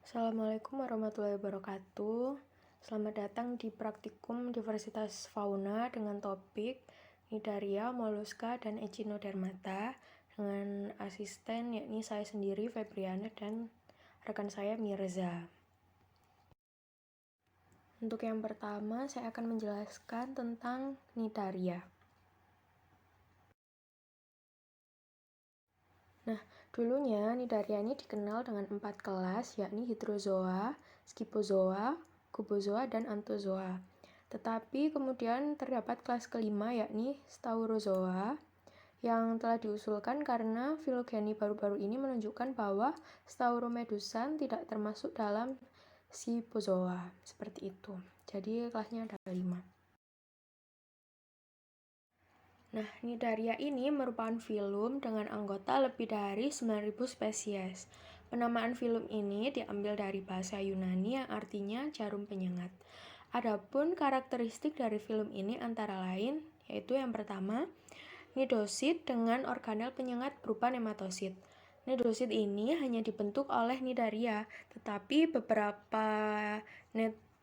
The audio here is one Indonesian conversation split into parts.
Assalamualaikum warahmatullahi wabarakatuh. Selamat datang di Praktikum Diversitas Fauna dengan topik Cnidaria, Molluska, dan Echinodermata dengan asisten yakni saya sendiri Febriana dan rekan saya Mirza. Untuk yang pertama, saya akan menjelaskan tentang Cnidaria. Nah, dulunya Cnidaria ini dikenal dengan 4 kelas, yakni Hydrozoa, Scyphozoa, Cubozoa, dan Anthozoa. Tetapi kemudian terdapat kelas kelima, yakni Staurozoa, yang telah diusulkan karena filogeni baru-baru ini menunjukkan bahwa Stauromedusan tidak termasuk dalam Scyphozoa. Seperti itu. Jadi kelasnya ada 5. Nah, Cnidaria ini merupakan filum dengan anggota lebih dari 9.000 spesies. Penamaan filum ini diambil dari bahasa Yunani yang artinya jarum penyengat. Adapun karakteristik dari filum ini antara lain, yaitu yang pertama, cnidosid dengan organel penyengat berupa nematosid. Cnidosid ini hanya dibentuk oleh Cnidaria, tetapi beberapa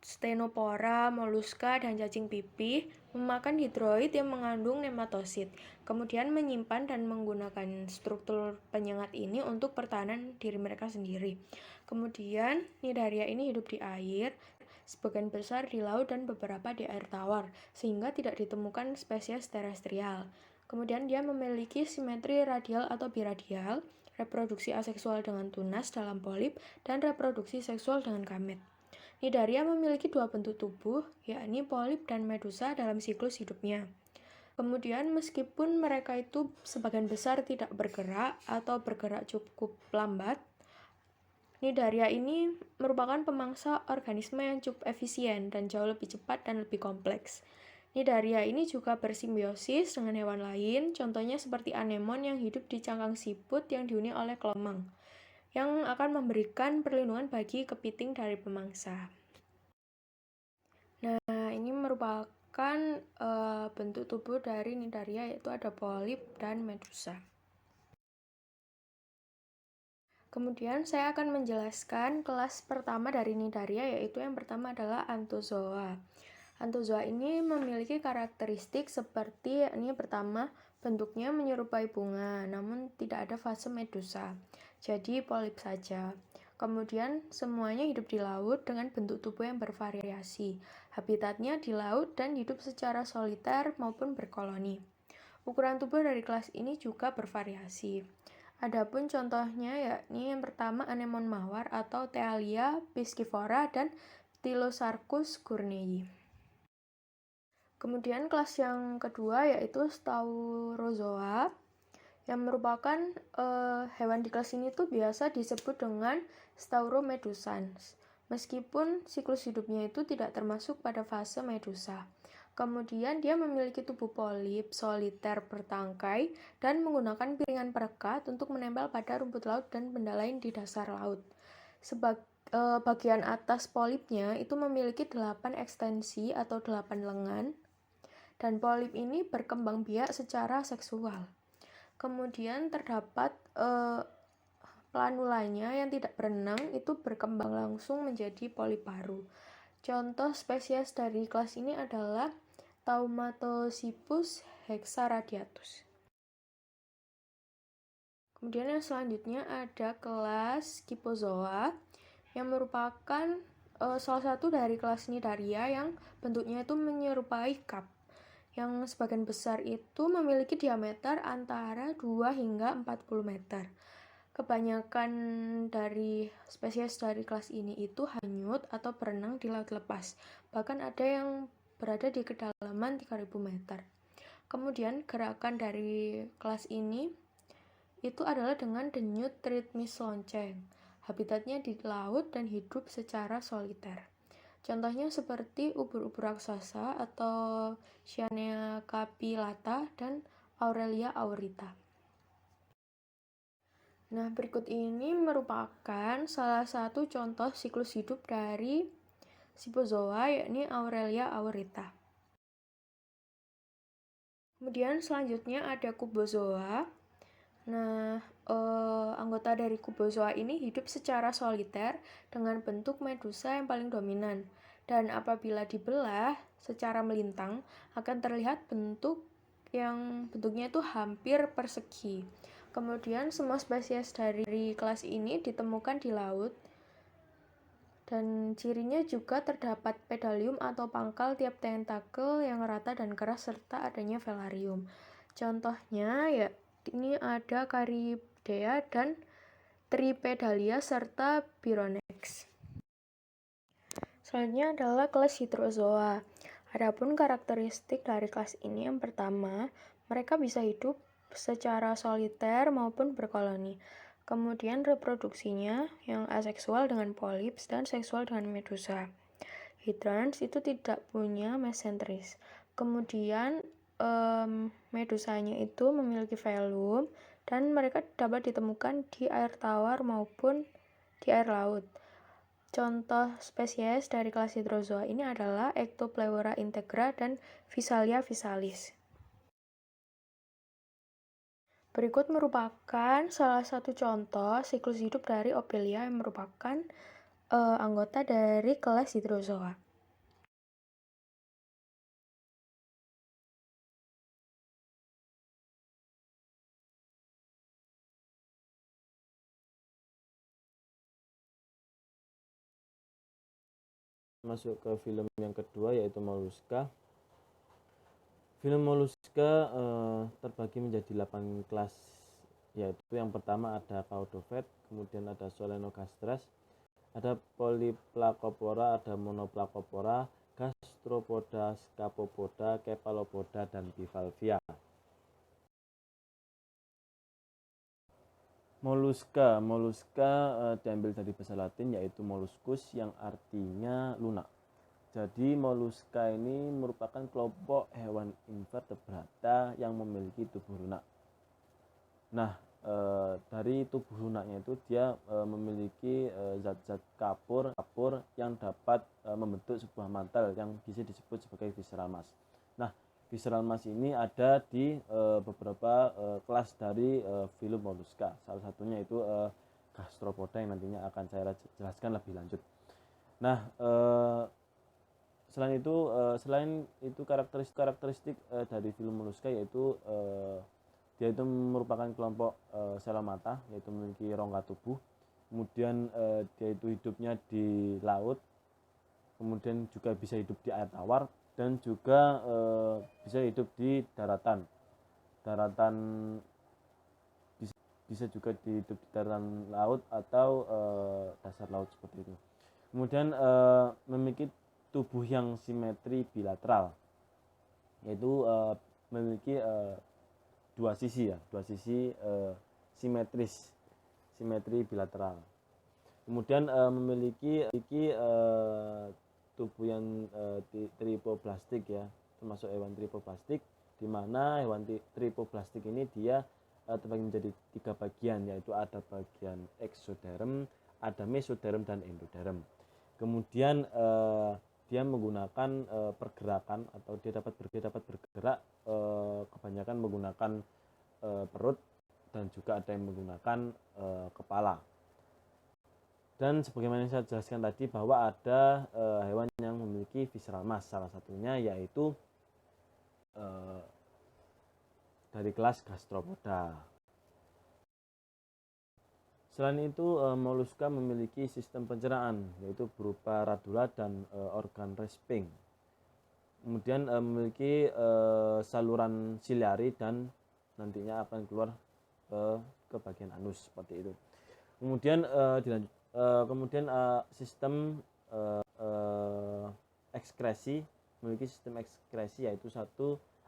Stenopora, Molluska, dan cacing pipih memakan hidroid yang mengandung nematosid, kemudian menyimpan dan menggunakan struktur penyengat ini untuk pertahanan diri mereka sendiri. Kemudian, Cnidaria ini hidup di air, sebagian besar di laut dan beberapa di air tawar, sehingga tidak ditemukan spesies terestrial. Kemudian dia memiliki simetri radial atau biradial, reproduksi aseksual dengan tunas dalam polip, dan reproduksi seksual dengan gamet. Cnidaria memiliki 2 bentuk tubuh, yakni polip dan medusa dalam siklus hidupnya. Kemudian meskipun mereka itu sebagian besar tidak bergerak atau bergerak cukup lambat, Cnidaria ini merupakan pemangsa organisme yang cukup efisien dan jauh lebih cepat dan lebih kompleks. Cnidaria ini juga bersimbiosis dengan hewan lain, contohnya seperti anemon yang hidup di cangkang siput yang dihuni oleh kelomang, yang akan memberikan perlindungan bagi kepiting dari pemangsa. Nah, ini merupakan bentuk tubuh dari Cnidaria, yaitu ada polip dan medusa. Kemudian saya akan menjelaskan kelas pertama dari Cnidaria, yaitu yang pertama adalah Anthozoa. Anthozoa ini memiliki karakteristik seperti yakni pertama, bentuknya menyerupai bunga, namun tidak ada fase medusa, jadi polip saja. Kemudian semuanya hidup di laut dengan bentuk tubuh yang bervariasi. Habitatnya di laut dan hidup secara soliter maupun berkoloni. Ukuran tubuh dari kelas ini juga bervariasi. Adapun contohnya yakni yang pertama anemon mawar atau Thalia piscifora dan Thylosarcus gournei. Kemudian kelas yang kedua yaitu Staurozoa, yang merupakan hewan di kelas ini tuh biasa disebut dengan Stauromedusans, meskipun siklus hidupnya itu tidak termasuk pada fase medusa. Kemudian dia memiliki tubuh polip, soliter, bertangkai, dan menggunakan piringan perekat untuk menempel pada rumput laut dan benda lain di dasar laut. Bagian atas polipnya itu memiliki 8 ekstensi atau 8 lengan, dan polip ini berkembang biak secara seksual. Kemudian terdapat planulanya yang tidak berenang itu berkembang langsung menjadi polip baru. Contoh spesies dari kelas ini adalah Taumatosippus hexaradiatus. Kemudian yang selanjutnya ada kelas Scyphozoa, yang merupakan salah satu dari kelas Cnidaria yang bentuknya itu menyerupai cup, yang sebagian besar itu memiliki diameter antara 2 hingga 40 meter. Kebanyakan dari spesies dari kelas ini itu hanyut atau berenang di laut lepas, bahkan ada yang berada di kedalaman 3000 meter. Kemudian gerakan dari kelas ini itu adalah dengan denyut ritmis lonceng. Habitatnya di laut dan hidup secara soliter. Contohnya seperti ubur-ubur raksasa atau Cyanea capillata dan Aurelia aurita. Nah, berikut ini merupakan salah satu contoh siklus hidup dari Scyphozoa, yakni Aurelia aurita. Kemudian selanjutnya ada Cubozoa. Nah, Anggota dari kubozoa ini hidup secara soliter dengan bentuk medusa yang paling dominan. Dan apabila dibelah secara melintang, akan terlihat bentuk yang bentuknya itu hampir persegi. Kemudian semua spesies dari kelas ini ditemukan di laut, dan cirinya juga terdapat pedalium atau pangkal tiap tentakel yang rata dan keras serta adanya velarium. Contohnya ya ini ada Caribdea dan Tripedalia serta Bironex. Selanjutnya adalah kelas Hydrozoa. Adapun karakteristik dari kelas ini yang pertama, mereka bisa hidup secara soliter maupun berkoloni. Kemudian reproduksinya yang aseksual dengan polips dan seksual dengan medusa. Hydrange itu tidak punya mesentris. Kemudian medusanya itu memiliki velum dan mereka dapat ditemukan di air tawar maupun di air laut. Contoh spesies dari kelas Hydrozoa ini adalah Ectopleura integra dan Physalia physalis. Berikut merupakan salah satu contoh siklus hidup dari Ophelia yang merupakan anggota dari kelas Hydrozoa. Masuk ke film yang kedua yaitu Mollusca. Film Mollusca terbagi menjadi 8 kelas, yaitu yang pertama ada Caudophyte, kemudian ada Solenogastras, ada Polyplacopora, ada Monoplacopora, Gastropoda, Scapopoda, Cephalopoda, dan Bivalvia. Mollusca diambil dari bahasa Latin yaitu molluscus yang artinya lunak. Jadi mollusca ini merupakan kelompok hewan invertebrata yang memiliki tubuh lunak. Nah, dari tubuh lunaknya itu dia memiliki zat-zat kapur yang dapat membentuk sebuah mantel yang bisa disebut sebagai visceral mass. Nah, visceral mass ini ada di beberapa kelas dari filum mollusca. Salah satunya itu gastropoda yang nantinya akan saya jelaskan lebih lanjut. Nah, selain itu karakteristik dari filum mollusca yaitu dia itu merupakan kelompok Coelomata, yaitu memiliki rongga tubuh. Kemudian dia itu hidupnya di laut, kemudian juga bisa hidup di air tawar dan juga bisa hidup di daratan bisa juga hidup di daratan laut atau dasar laut seperti itu. Kemudian memiliki tubuh yang simetri bilateral, yaitu memiliki dua sisi simetri bilateral. Kemudian memiliki tubuh yang tripoblastik ya, termasuk hewan tripoblastik, di mana hewan tripoblastik ini dia terbagi menjadi 3 bagian, yaitu ada bagian exoderm, ada mesoderm dan endoderm. Kemudian dia menggunakan pergerakan atau dia dapat bergerak kebanyakan menggunakan perut dan juga ada yang menggunakan kepala. Dan sebagaimana yang saya jelaskan tadi bahwa ada hewan yang memiliki visceral mass, salah satunya yaitu dari kelas gastropoda. Selain itu, mollusca memiliki sistem pencernaan, yaitu berupa radula dan organ resping. Kemudian memiliki saluran siliari dan nantinya akan keluar ke bagian anus seperti itu. Kemudian sistem ekskresi, memiliki sistem ekskresi yaitu 1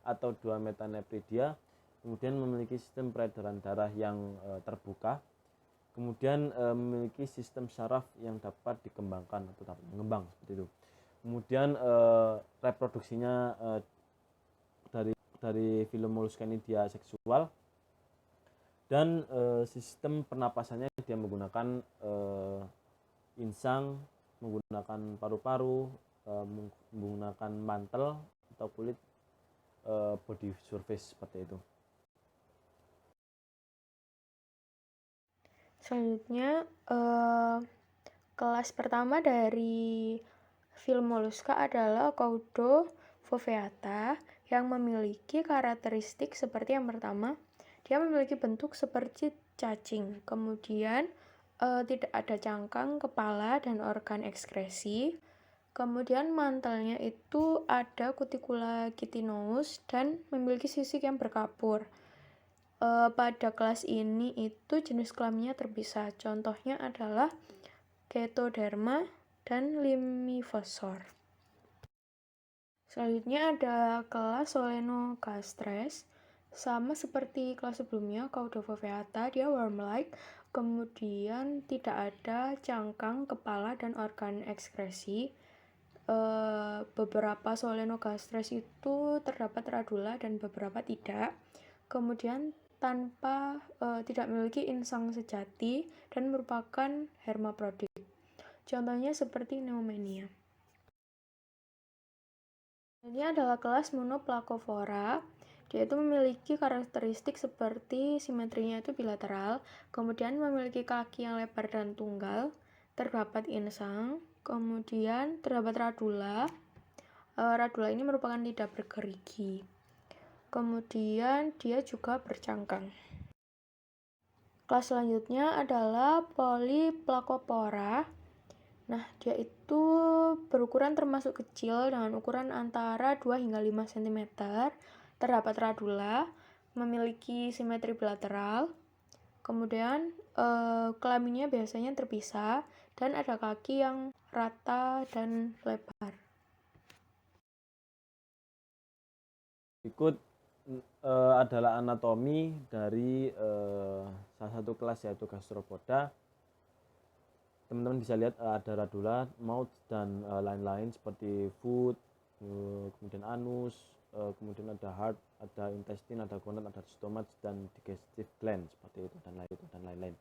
atau 2 metanephridia. Kemudian memiliki sistem peredaran darah yang terbuka. Kemudian memiliki sistem saraf yang dapat dikembangkan atau dapat mengembang seperti itu. Kemudian reproduksinya dari filum mollusca ini dia seksual, dan sistem pernapasannya dia menggunakan insang, menggunakan paru-paru, menggunakan mantel atau kulit, body surface seperti itu. Selanjutnya, kelas pertama dari film Mollusca adalah Caudofoveata yang memiliki karakteristik seperti yang pertama, dia memiliki bentuk seperti cacing. Kemudian, tidak ada cangkang, kepala, dan organ ekskresi. Kemudian mantelnya itu ada cuticula chitinous dan memiliki sisik yang berkapur. Pada kelas ini itu jenis kelaminnya terpisah. Contohnya adalah Chaetoderma dan Limifosor. Selanjutnya ada kelas Solenogastres. Sama seperti kelas sebelumnya, Caudofoveata, dia worm-like. Kemudian tidak ada cangkang, kepala, dan organ ekskresi. Beberapa Solenogastres itu terdapat radula dan beberapa tidak. Kemudian tidak memiliki insang sejati dan merupakan hermafrodit. Contohnya seperti Neomania. Ini adalah kelas Monoplacovora. Dia itu memiliki karakteristik seperti simetrinya itu bilateral, kemudian memiliki kaki yang lebar dan tunggal, terdapat insang, kemudian terdapat radula. Radula ini merupakan lidah bergerigi. Kemudian dia juga bercangkang. Kelas selanjutnya adalah Polyplacopora. Nah, dia itu berukuran termasuk kecil dengan ukuran antara 2 hingga 5 cm. Terdapat radula, memiliki simetri bilateral. Kemudian kelaminnya biasanya terpisah dan ada kaki yang rata dan lebar. Berikut adalah anatomi dari salah satu kelas yaitu gastropoda. Teman-teman bisa lihat ada radula, mouth, dan lain-lain seperti foot, kemudian anus, kemudian ada heart, ada intestine, ada gonad, ada stomach, dan digestive gland seperti itu dan lain-lain.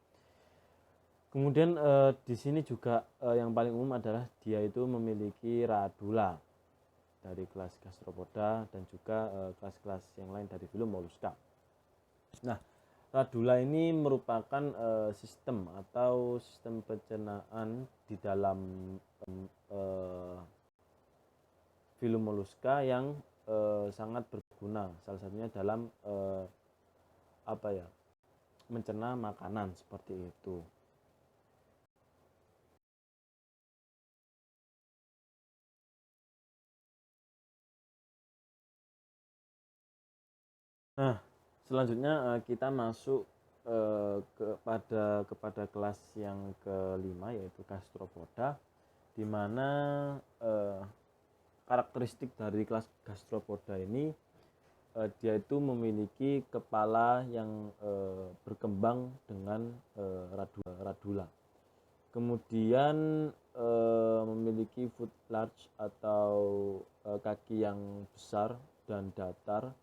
Kemudian di sini juga yang paling umum adalah dia itu memiliki radula dari kelas gastropoda dan juga kelas-kelas yang lain dari filum Mollusca. Nah, radula ini merupakan sistem atau sistem pencernaan di dalam filum Mollusca yang sangat berguna. Salah satunya dalam mencerna makanan seperti itu. Nah, selanjutnya kita masuk kepada kelas yang kelima yaitu gastropoda, di mana karakteristik dari kelas gastropoda ini dia itu memiliki kepala yang berkembang dengan radula. Kemudian memiliki foot large atau kaki yang besar dan datar.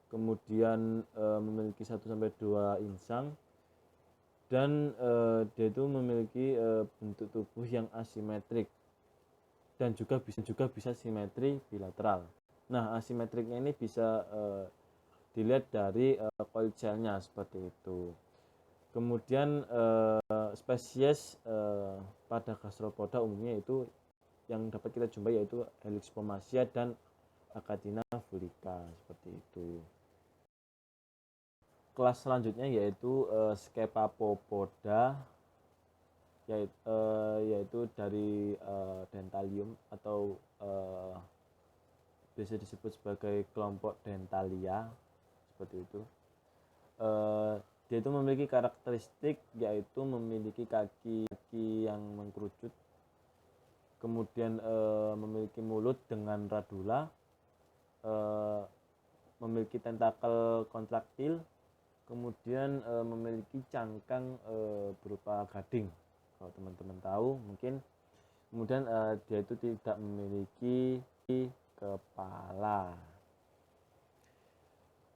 Kemudian memiliki 1-2 insang, dan dia itu memiliki bentuk tubuh yang asimetrik dan juga bisa simetri bilateral. Nah, asimetriknya ini bisa dilihat dari coil cell-nya seperti itu. Kemudian spesies pada gastropoda umumnya itu yang dapat kita jumpai yaitu Helix pomacia dan Achatina fulica seperti itu. Kelas selanjutnya yaitu Scepapopoda, yaitu dari Dentalium atau biasa disebut sebagai kelompok Dentalia seperti itu. Dia itu memiliki karakteristik yaitu memiliki kaki yang mengkerucut, kemudian memiliki mulut dengan radula, memiliki tentakel kontraktil, kemudian memiliki cangkang berupa gading, kalau teman-teman tahu mungkin. Kemudian dia itu tidak memiliki kepala.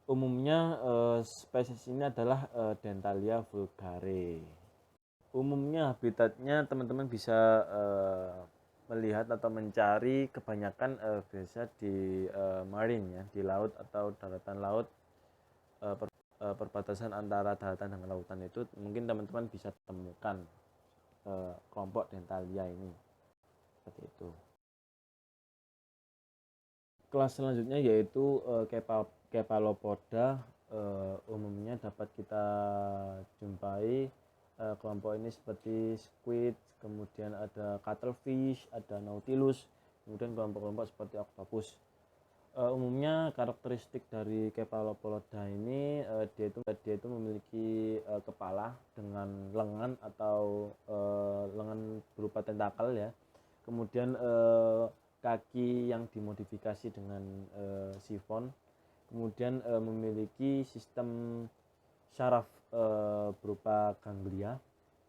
Umumnya spesies ini adalah Dentalia vulgare. Umumnya habitatnya teman-teman bisa melihat atau mencari kebanyakan biasa di marine ya, di laut atau daratan laut, perbatasan antara daratan dan lautan itu mungkin teman-teman bisa temukan kelompok Dentalia ini seperti itu. Kelas selanjutnya yaitu Cephalopoda. Umumnya dapat kita jumpai kelompok ini seperti squid, kemudian ada cuttlefish, ada nautilus, kemudian kelompok-kelompok seperti octopus. Umumnya karakteristik dari Cephalopoda ini dia itu memiliki kepala dengan lengan atau lengan berupa tentakel ya. Kemudian kaki yang dimodifikasi dengan sifon, kemudian memiliki sistem syaraf berupa ganglia,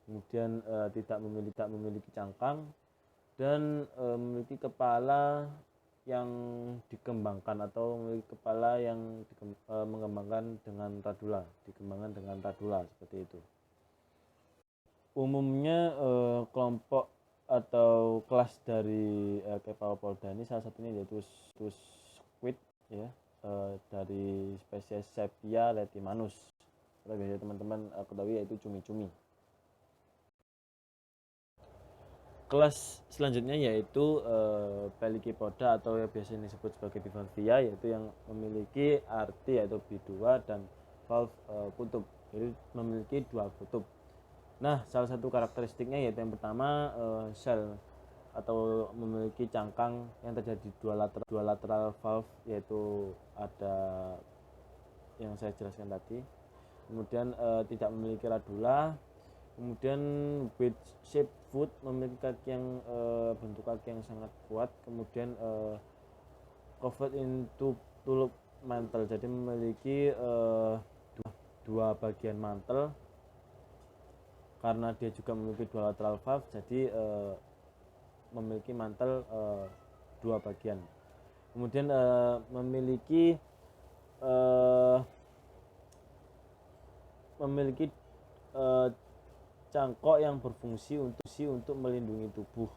kemudian tidak memiliki cangkang, dan memiliki kepala yang dikembangkan atau memiliki kepala yang mengembangkan dengan radula seperti itu. Umumnya kelompok atau kelas dari Cephalopoda ini salah satunya yaitu squid ya, dari spesies Sepia letimanus. Kalau biasanya teman-teman ketahui yaitu cumi-cumi. Kelas selanjutnya yaitu Pelycipoda atau yang biasanya disebut sebagai bivalvia, yaitu yang memiliki arti yaitu bi2 dan valve kutub, jadi memiliki dua kutub. Nah, salah satu karakteristiknya yaitu yang pertama sel atau memiliki cangkang yang terjadi dua lateral valve, yaitu ada yang saya jelaskan tadi. Kemudian tidak memiliki radula. Kemudian wedge shaped foot, memiliki kaki yang bentuk kaki yang sangat kuat. Kemudian covered in tulip mantle, jadi memiliki dua bagian mantel. Karena dia juga memiliki dua lateral valve, jadi memiliki mantel dua bagian. Kemudian memiliki cangkok yang berfungsi untuk melindungi tubuh,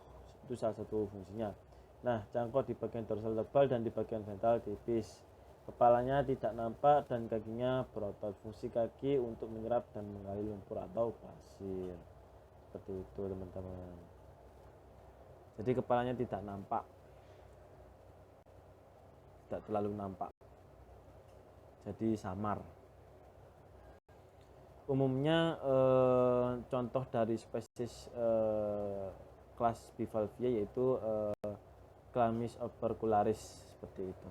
itu salah satu fungsinya. Nah, cangkok di bagian dorsal tebal dan di bagian ventral tipis. Kepalanya tidak nampak dan kakinya berotot. Fungsi kaki untuk menyerap dan menggali lumpur atau pasir. Seperti itu teman-teman. Jadi kepalanya tidak nampak, tidak terlalu nampak, jadi samar. Umumnya contoh dari spesies kelas bivalvia yaitu Chlamys opercularis seperti itu.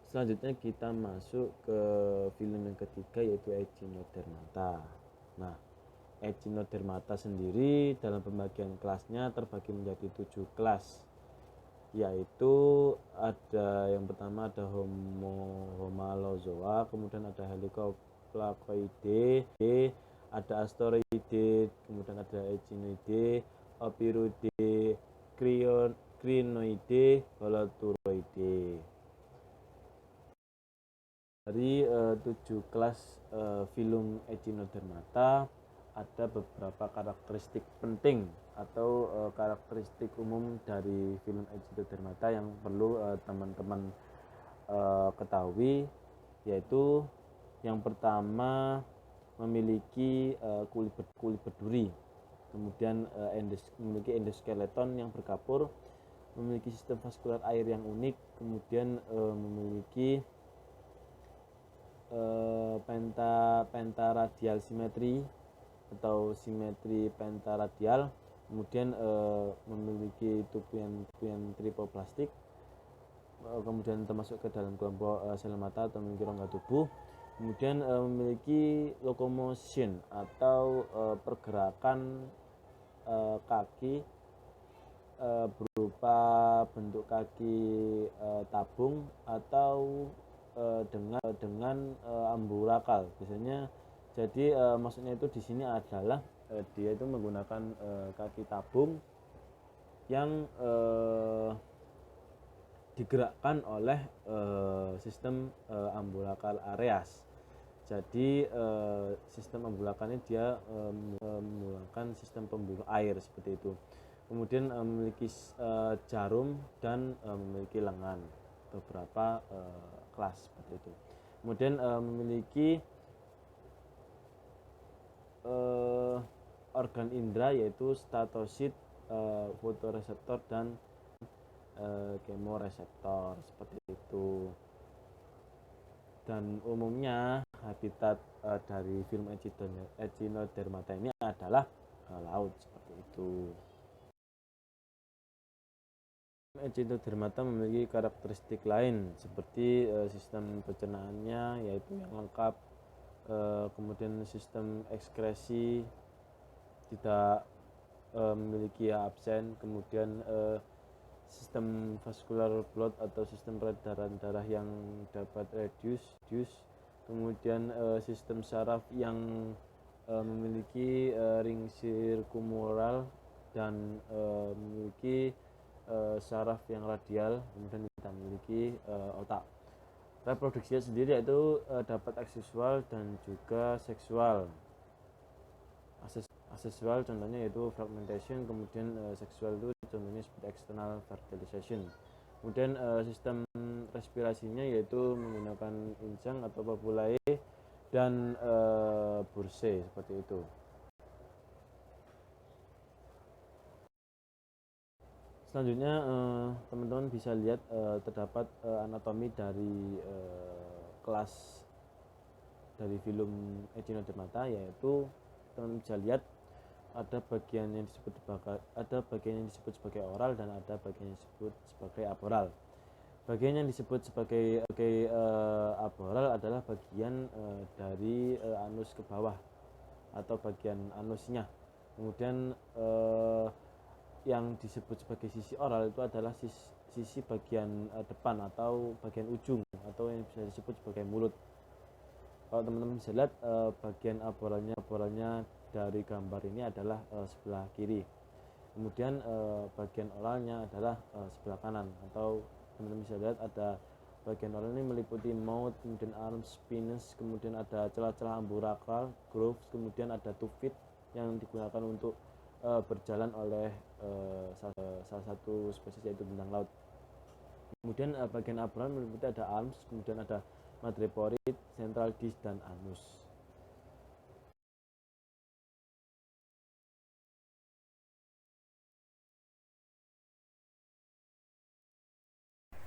Selanjutnya kita masuk ke film yang ketiga yaitu Echinodermata. Nah, Echinodermata sendiri dalam pembagian kelasnya terbagi menjadi 7 kelas, yaitu ada yang pertama ada Homalozoa, kemudian ada Helicoplacoidae, ada Astoroidae, kemudian ada Echinoidae, Opiroidae, Crinoidae, Holoturoidae. Dari 7 kelas filum Echinodermata ada beberapa karakteristik penting atau karakteristik umum dari filum Echinodermata yang perlu teman-teman ketahui, yaitu yang pertama memiliki kulit berduri, kemudian memiliki endoskeleton yang berkapur, memiliki sistem vaskular air yang unik, kemudian memiliki pentaradial simetri atau simetri pentaradial, kemudian memiliki tubuh yang tripoplastik, kemudian termasuk ke dalam kelompok sel mata atau memiliki rongga tubuh, kemudian memiliki locomotion atau pergerakan kaki berupa bentuk kaki tabung atau dengan amburakal biasanya. Jadi maksudnya itu di sini adalah dia itu menggunakan kaki tabung yang digerakkan oleh sistem umbilical areas. Jadi sistem umbilical ini dia memulakan sistem pembuluh air seperti itu. Kemudian memiliki jarum dan memiliki lengan, beberapa kelas seperti itu. Kemudian memiliki organ indera yaitu statosit, fotoreseptor dan kemoreseptor seperti itu. Dan umumnya habitat dari film Echinodermata ini adalah laut seperti itu. Echinodermata memiliki karakteristik lain seperti sistem pencernaannya yaitu yang lengkap, kemudian sistem ekskresi tidak memiliki absen, kemudian sistem vascular blood atau sistem peredaran darah yang dapat reduce, kemudian sistem saraf yang memiliki ring sirkumoral dan memiliki saraf yang radial, kemudian kita memiliki otak. Reproduksinya sendiri yaitu dapat aseksual dan juga seksual. Aseksual contohnya yaitu fragmentation, kemudian seksual itu contohnya seperti external fertilization. Kemudian sistem respirasinya yaitu menggunakan insang atau papulae dan bursae seperti itu. Selanjutnya teman-teman bisa lihat terdapat anatomi dari kelas dari film Echinodermata, yaitu teman-teman bisa lihat ada bagian yang disebut sebagai oral dan ada bagian yang disebut sebagai aboral. Bagian yang disebut sebagai aboral adalah bagian dari anus ke bawah atau bagian anusnya. Kemudian yang disebut sebagai sisi oral itu adalah sisi bagian depan atau bagian ujung atau yang bisa disebut sebagai mulut. Kalau teman-teman bisa lihat bagian aboralnya dari gambar ini adalah sebelah kiri. Kemudian bagian oralnya adalah sebelah kanan, atau teman-teman bisa lihat ada bagian oral ini meliputi mouth, kemudian arms, penis, kemudian ada celah-celah umbilical, grooves, kemudian ada tufit yang digunakan untuk berjalan oleh salah satu spesies yaitu bintang laut. Kemudian bagian aboral meliputi ada arms, kemudian ada madreporid, central disc, dan anus.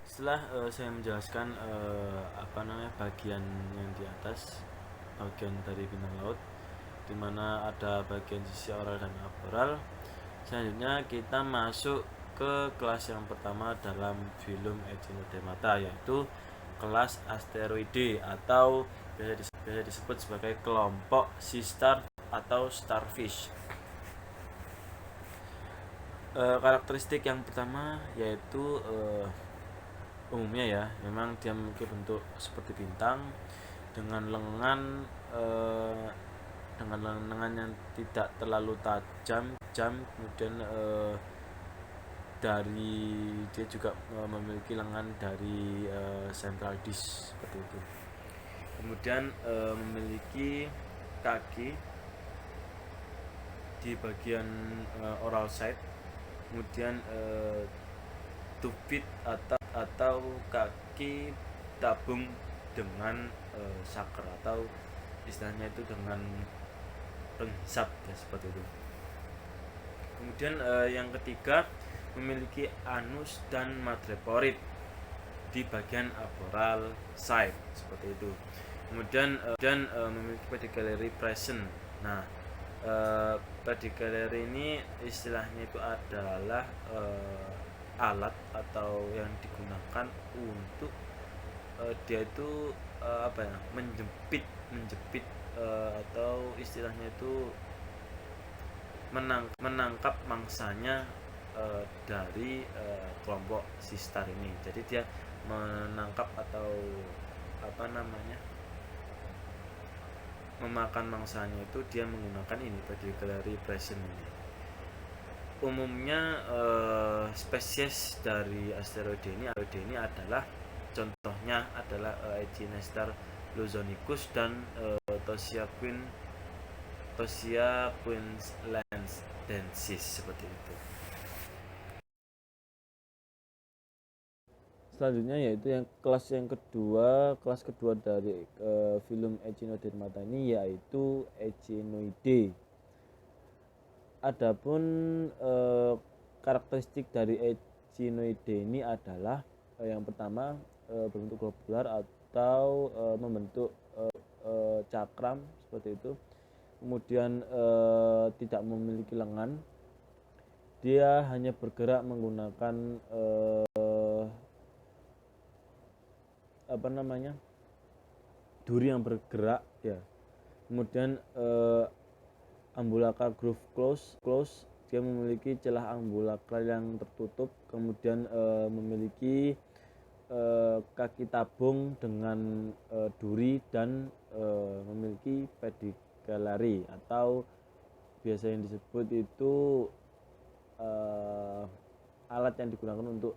Setelah saya menjelaskan bagian yang di atas, bagian dari bintang laut, di mana ada bagian sisi oral dan aboral, selanjutnya kita masuk ke kelas yang pertama dalam film Echinodermata, yaitu kelas asteroide atau biasa disebut sebagai kelompok sea star atau starfish. Karakteristik yang pertama yaitu umumnya ya, memang dia memiliki bentuk seperti bintang dengan lengan yang tidak terlalu tajam, kemudian dia juga memiliki lengan dari central disc seperti itu. Kemudian memiliki kaki di bagian oral side, kemudian tufit atau kaki tabung dengan saker atau istilahnya itu dengan penghisap ya, seperti itu. Kemudian yang ketiga memiliki anus dan madreporid di bagian aboral side seperti itu. Kemudian memiliki pedicellary present. Nah, pedicellary ini istilahnya itu adalah alat atau yang digunakan untuk dia itu menjepit atau istilahnya itu menangkap mangsanya dari kelompok sea star ini. Jadi dia menangkap atau memakan mangsanya itu dia menggunakan ini pedicellary present ini. Umumnya spesies dari asteroid ini adalah contohnya adalah Echinacea luzonicus dan Tosia queenslandensis seperti itu. Selanjutnya yaitu kelas kedua dari filum Echinodermata ini yaitu Echinoideae. Adapun karakteristik dari Echinoideae ini adalah yang pertama berbentuk globular atau membentuk cakram seperti itu. Kemudian tidak memiliki lengan. Dia hanya bergerak menggunakan duri yang bergerak ya. Kemudian ambulacral groove close, dia memiliki celah ambulacral yang tertutup, kemudian memiliki kaki tabung dengan duri dan memiliki pedicellary atau biasa yang disebut itu alat yang digunakan untuk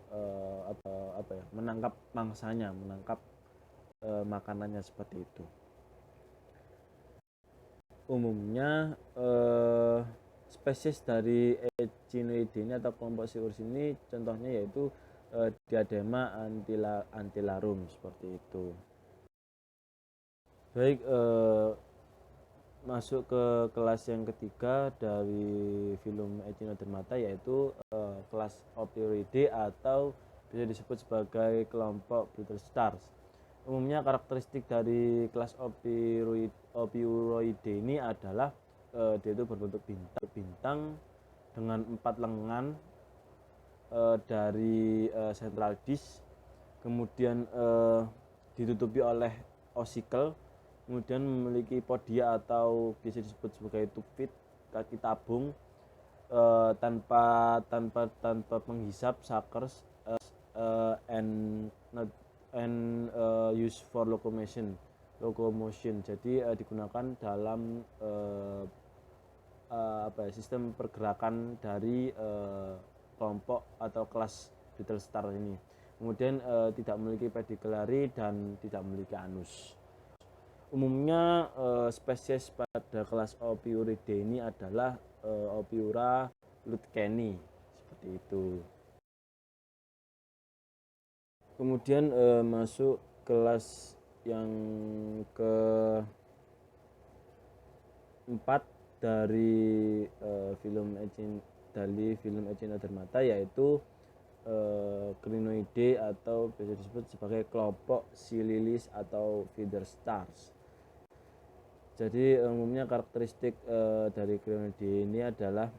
menangkap mangsanya, menangkap makanannya seperti itu. Umumnya spesies dari Echinoideae ini atau kelompok Siurus ini contohnya yaitu Diadema antillarum seperti itu. Baik, masuk ke kelas yang ketiga dari filum Echinodermata yaitu kelas Ophiuridae atau bisa disebut sebagai kelompok Brittle Stars. Umumnya karakteristik dari kelas Ophiuridae ini adalah dia itu berbentuk bintang dengan 4 lengan dari central disk, kemudian ditutupi oleh ossicle, kemudian memiliki podia atau bisa disebut sebagai tube feet, kaki tabung tanpa penghisap suckers and use for locomotion. Jadi digunakan dalam sistem pergerakan dari kelompok atau kelas Brittle Star ini. Kemudian tidak memiliki pedicellary dan tidak memiliki anus. Umumnya spesies pada kelas Ophiuridae ini adalah Ophiura lutkeani seperti itu. Kemudian masuk kelas yang keempat dari filum Echinodermata yaitu Crinoideae atau bisa disebut sebagai kelompok Sililis atau feeder stars. Jadi umumnya karakteristik dari Crinoideae ini adalah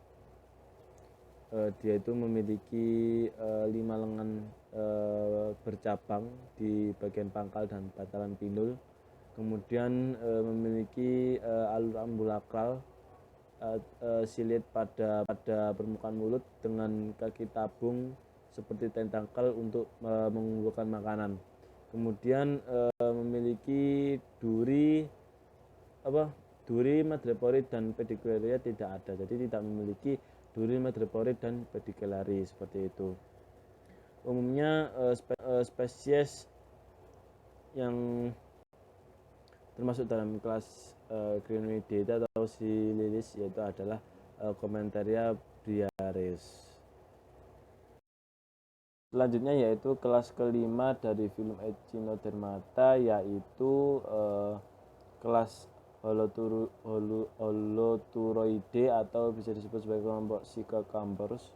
dia itu memiliki 5 lengan bercabang di bagian pangkal dan batalan pinul, kemudian memiliki alur ambulakral silit pada permukaan mulut dengan kaki tabung seperti tentakel untuk mengumpulkan makanan. Kemudian memiliki duri madreporid dan pedicellary tidak ada, jadi tidak memiliki duri madreporid dan pedicellary seperti itu. Umumnya spesies yang termasuk dalam kelas Crinoideae atau Sililis yaitu adalah Commentaria briareus. Selanjutnya yaitu kelas kelima dari filum Echinodermata yaitu kelas Holoturoideae atau bisa disebut sebagai kelompok Sycocamphorus.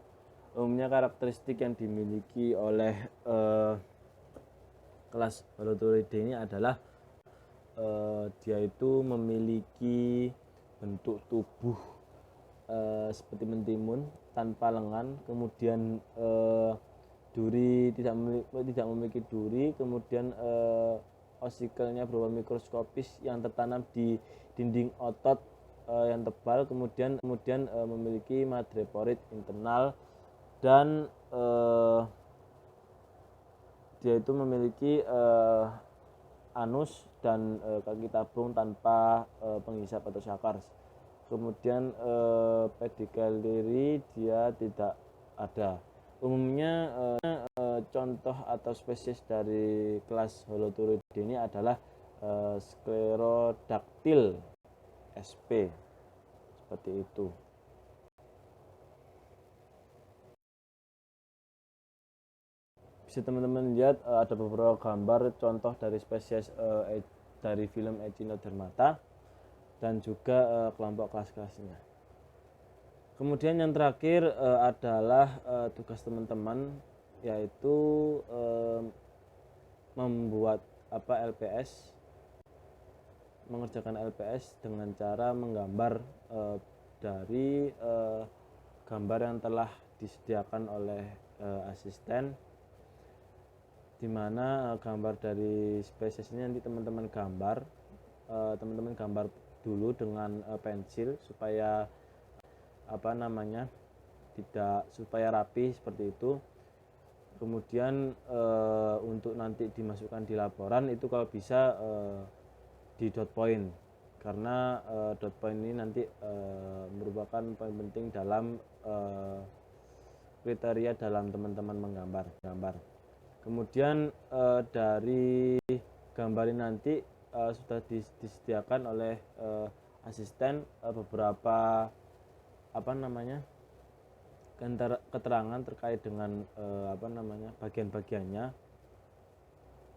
Umumnya karakteristik yang dimiliki oleh kelas Holoturoideae ini adalah dia itu memiliki bentuk tubuh seperti mentimun tanpa lengan, kemudian duri tidak memiliki duri, kemudian ossicle-nya berupa mikroskopis yang tertanam di dinding otot yang tebal, kemudian memiliki madreporid internal dan dia itu memiliki anus dan kaki tabung tanpa penghisap atau suckers. Kemudian pedicelliri dia tidak ada. Umumnya contoh atau spesies dari kelas Holothuridida ini adalah Sclerodactyl sp, seperti itu. Bisa teman-teman lihat ada beberapa gambar contoh dari spesies dari film Echinodermata dan juga kelompok kelas-kelasnya. Kemudian yang terakhir adalah tugas teman-teman, yaitu membuat LPS, mengerjakan LPS dengan cara menggambar dari gambar yang telah disediakan oleh asisten, di mana gambar dari spesies ini nanti teman-teman gambar dulu dengan pensil supaya tidak, supaya rapi seperti itu. Kemudian untuk nanti dimasukkan di laporan itu kalau bisa di dot point, karena dot point ini nanti merupakan poin penting dalam kriteria dalam teman-teman menggambar. Kemudian dari gambar ini nanti sudah disediakan oleh asisten beberapa keterangan terkait dengan bagian-bagiannya.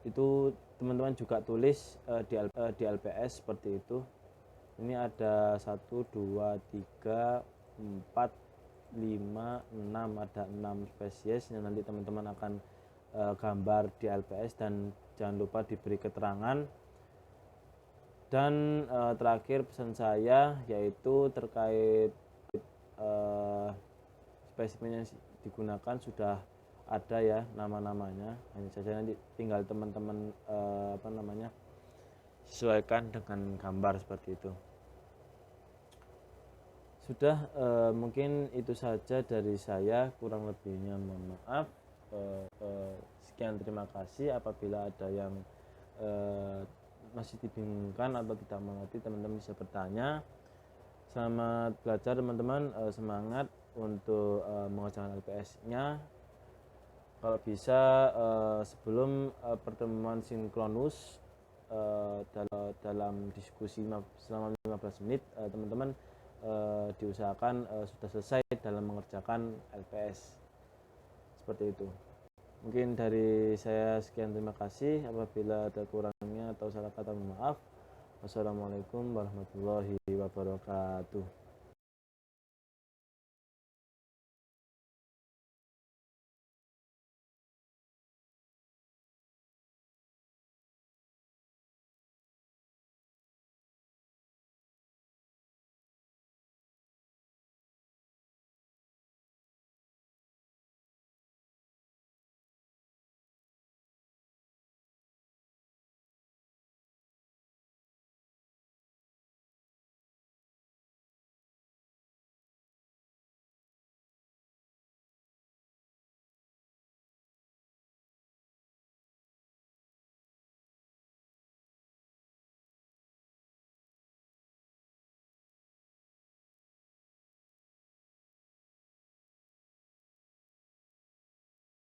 Itu teman-teman juga tulis di LPS seperti itu. Ini ada 1, 2, 3, 4, 5, 6, ada 6 spesies yang nanti teman-teman akan gambar di LPS, dan jangan lupa diberi keterangan. Dan terakhir pesan saya yaitu terkait spesimen yang digunakan sudah ada ya nama-namanya, hanya saja nanti tinggal teman-teman sesuaikan dengan gambar seperti itu. Sudah, mungkin itu saja dari saya, kurang lebihnya mohon maaf. Sekian, terima kasih. Apabila ada yang masih dibingungkan atau tidak mengerti, teman-teman bisa bertanya. Selamat belajar teman-teman, semangat untuk mengerjakan LPS-nya. Kalau bisa sebelum pertemuan sinkronus dalam diskusi selama 15 menit, teman-teman diusahakan sudah selesai dalam mengerjakan LPS, seperti itu. Mungkin dari saya sekian, terima kasih. Apabila ada kurangnya atau salah kata, mohon maaf. Wassalamualaikum warahmatullahi wabarakatuh.